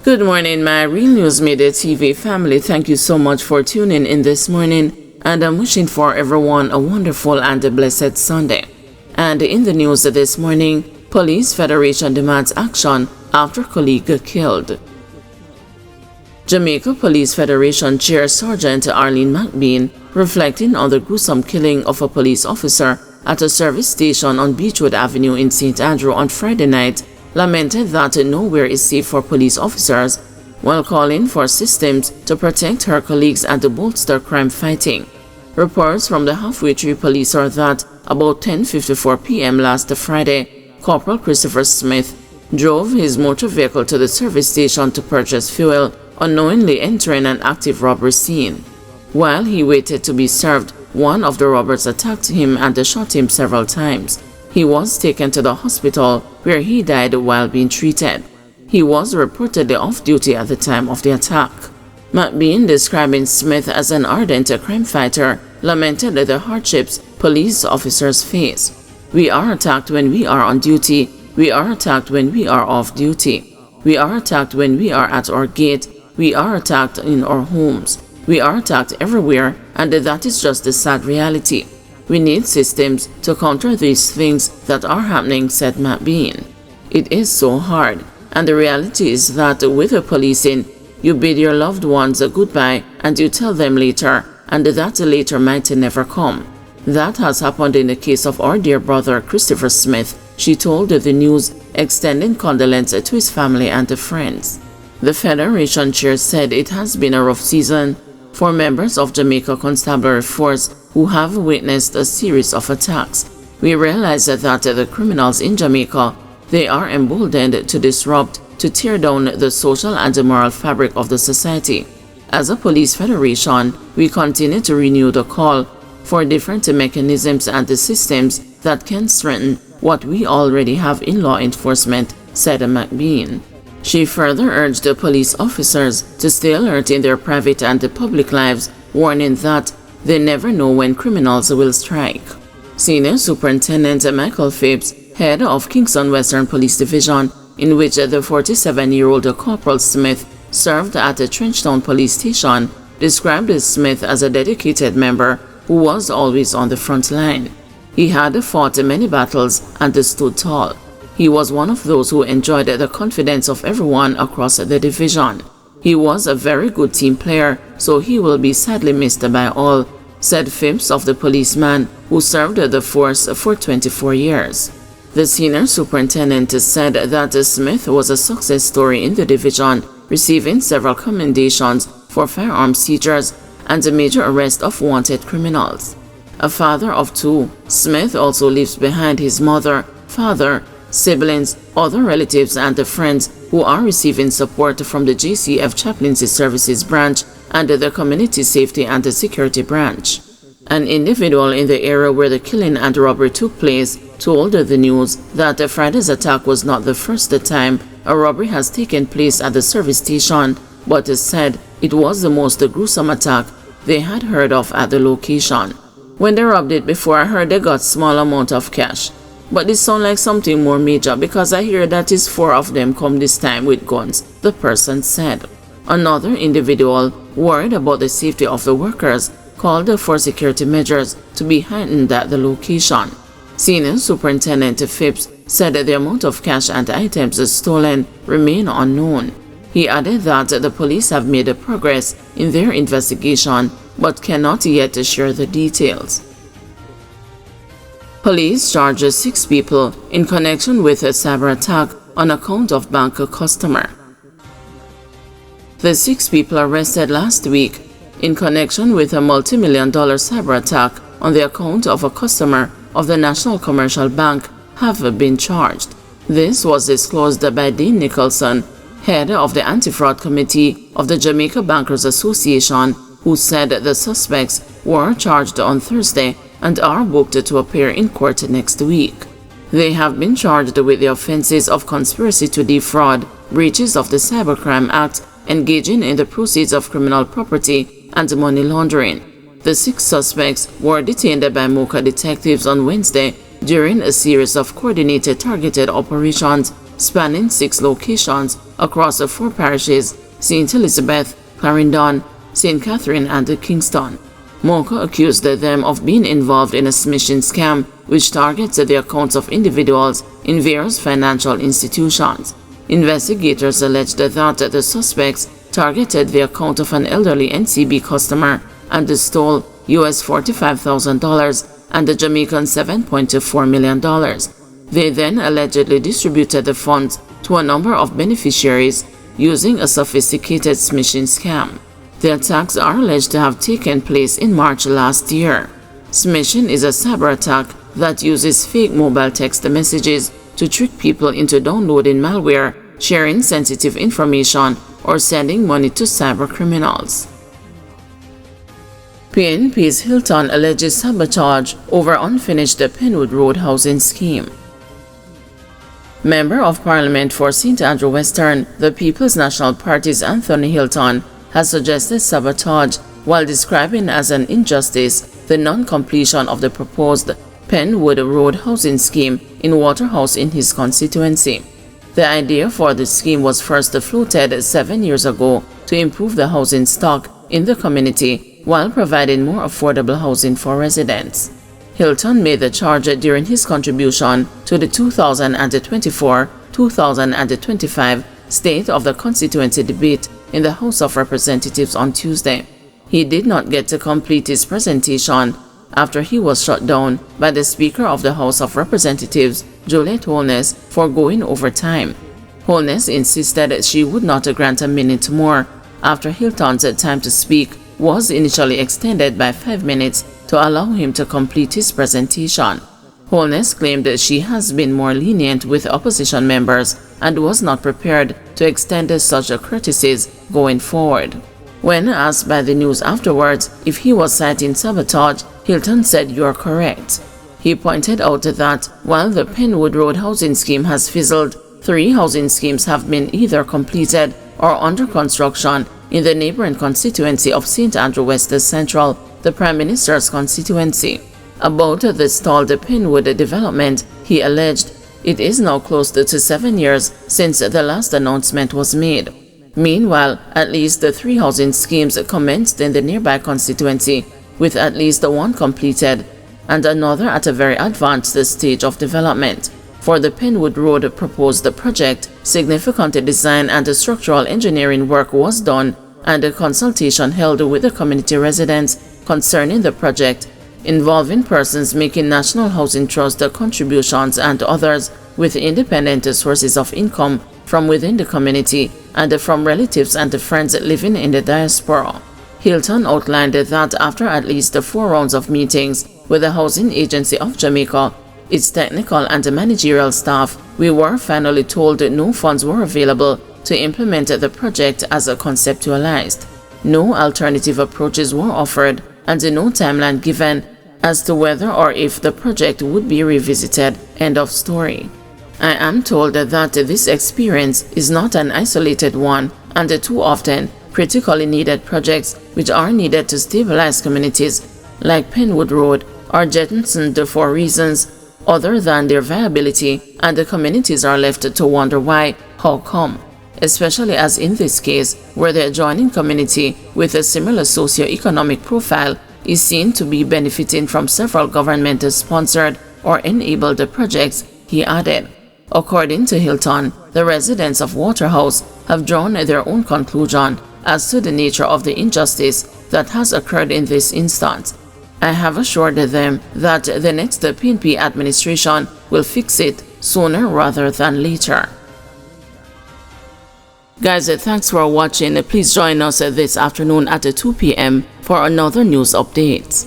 Good morning, my Real News Midday TV family. Thank you so much for tuning in this morning, and I'm wishing for everyone a wonderful and a blessed Sunday. And in the news this morning, Police Federation demands action after colleague killed. Jamaica Police Federation Chair Sergeant Arlene McBean, reflecting on the gruesome killing of a police officer at a service station on Beechwood Avenue in St. Andrew on Friday night, lamented that nowhere is safe for police officers, while calling for systems to protect her colleagues and to bolster crime fighting. Reports from the Halfway Tree Police are that about 10:54 p.m. last Friday, Corporal Christopher Smith drove his motor vehicle to the service station to purchase fuel, unknowingly entering an active robbery scene. While he waited to be served, one of the robbers attacked him and shot him several times. He was taken to the hospital where he died while being treated. He was reportedly off duty at the time of the attack. McBean, describing Smith as an ardent crime fighter, lamented the hardships police officers face. "We are attacked when we are on duty. We are attacked when we are off duty. We are attacked when we are at our gate. We are attacked in our homes. We are attacked everywhere, and that is just the sad reality. We need systems to counter these things that are happening," said McBean. "It is so hard, and the reality is that with the policing, you bid your loved ones a goodbye and you tell them later, and that later might never come. That has happened in the case of our dear brother Christopher Smith," she told the news, extending condolences to his family and friends. The Federation chair said it has been a rough season for members of Jamaica Constabulary Force who have witnessed a series of attacks. "We realize that the criminals in Jamaica, they are emboldened to disrupt, to tear down the social and the moral fabric of the society. As a police federation, we continue to renew the call for different mechanisms and systems that can strengthen what we already have in law enforcement," said McBean. She further urged the police officers to stay alert in their private and public lives, warning that they never know when criminals will strike. Senior Superintendent Michael Phipps, head of Kingston Western Police Division, in which the 47-year-old Corporal Smith served at the Trenchtown Police Station, described Smith as a dedicated member who was always on the front line. He had fought many battles and stood tall. He was one of those who enjoyed the confidence of everyone across the division. "He was a very good team player, so he will be sadly missed by all," said Phipps of the policeman who served the force for 24 years. The senior superintendent said that Smith was a success story in the division, receiving several commendations for firearm seizures and the major arrest of wanted criminals. A father of two, Smith also leaves behind his mother, father, siblings, other relatives and friends who are receiving support from the JCF Chaplaincy Services branch and the Community Safety and Security branch. An individual in the area where the killing and robbery took place told the news that Friday's attack was not the first time a robbery has taken place at the service station, but said it was the most gruesome attack they had heard of at the location. "When they robbed it before, I heard they got small amount of cash. But this sounds like something more major because I hear that is 4 of them come this time with guns," the person said. Another individual, worried about the safety of the workers, called for security measures to be heightened at the location. Senior Superintendent Phipps said the amount of cash and items stolen remain unknown. He added that the police have made progress in their investigation but cannot yet share the details. Police charge 6 people in connection with a cyber attack on account of bank customer. The 6 people arrested last week in connection with a multi-million-dollar cyber attack on the account of a customer of the National Commercial Bank have been charged. This was disclosed by Dean Nicholson, head of the Anti-Fraud Committee of the Jamaica Bankers Association, who said the suspects were charged on Thursday and are booked to appear in court next week. They have been charged with the offenses of conspiracy to defraud, breaches of the Cybercrime Act, engaging in the proceeds of criminal property, and money laundering. The 6 suspects were detained by Mocha detectives on Wednesday during a series of coordinated targeted operations spanning 6 locations across the 4 parishes: St. Elizabeth, Clarendon, St. Catherine, and Kingston. Mocha accused them of being involved in a smishing scam which targets the accounts of individuals in various financial institutions. Investigators alleged that the suspects targeted the account of an elderly NCB customer and stole US $45,000 and the Jamaican $7.4 million. They then allegedly distributed the funds to a number of beneficiaries using a sophisticated smishing scam. The attacks are alleged to have taken place in March last year. Smishing is a cyber attack that uses fake mobile text messages to trick people into downloading malware, sharing sensitive information, or sending money to cyber criminals. PNP's Hilton alleges sabotage over unfinished Penwood Road housing scheme. Member of Parliament for St. Andrew Western, the People's National Party's Anthony Hilton, has suggested sabotage while describing as an injustice the non-completion of the proposed Penwood Road housing scheme in Waterhouse in his constituency. The idea for the scheme was first floated 7 years ago to improve the housing stock in the community while providing more affordable housing for residents. Hilton made the charge during his contribution to the 2024-2025 State of the Constituency debate in the House of Representatives on Tuesday. He did not get to complete his presentation after he was shut down by the Speaker of the House of Representatives, Juliet Holness, for going over time. Holness insisted she would not grant a minute more after Hilton's time to speak was initially extended by 5 minutes to allow him to complete his presentation. Holness claimed that she has been more lenient with opposition members and was not prepared to extend such courtesies going forward. When asked by the news afterwards if he was citing sabotage, Hilton said, "You're correct." He pointed out that while the Penwood Road housing scheme has fizzled, 3 housing schemes have been either completed or under construction in the neighboring constituency of St. Andrew West Central, the Prime Minister's constituency. About the stalled Penwood development, he alleged, it is now close to 7 years since the last announcement was made. Meanwhile, at least 3 housing schemes commenced in the nearby constituency, with at least 1 completed and another at a very advanced stage of development. For the Penwood Road proposed project, significant design and structural engineering work was done and a consultation held with the community residents concerning the project, involving persons making National Housing Trust contributions and others with independent sources of income from within the community and from relatives and friends living in the diaspora. Hilton outlined that after at least 4 rounds of meetings with the Housing Agency of Jamaica, its technical and managerial staff, we were finally told no funds were available to implement the project as conceptualized. No alternative approaches were offered and no timeline given as to whether or if the project would be revisited. End of story. I am told that this experience is not an isolated one, and too often critically needed projects which are needed to stabilize communities like Penwood Road are jettisoned for reasons other than their viability, and the communities are left to wonder why, how come, especially as in this case where the adjoining community with a similar socio-economic profile is seen to be benefiting from several government-sponsored or enabled projects, he added. According to Hilton, the residents of Waterhouse have drawn their own conclusion as to the nature of the injustice that has occurred in this instance. I have assured them that the next PNP administration will fix it sooner rather than later. Guys, thanks for watching. Please join us this afternoon at 2 p.m. for another news update.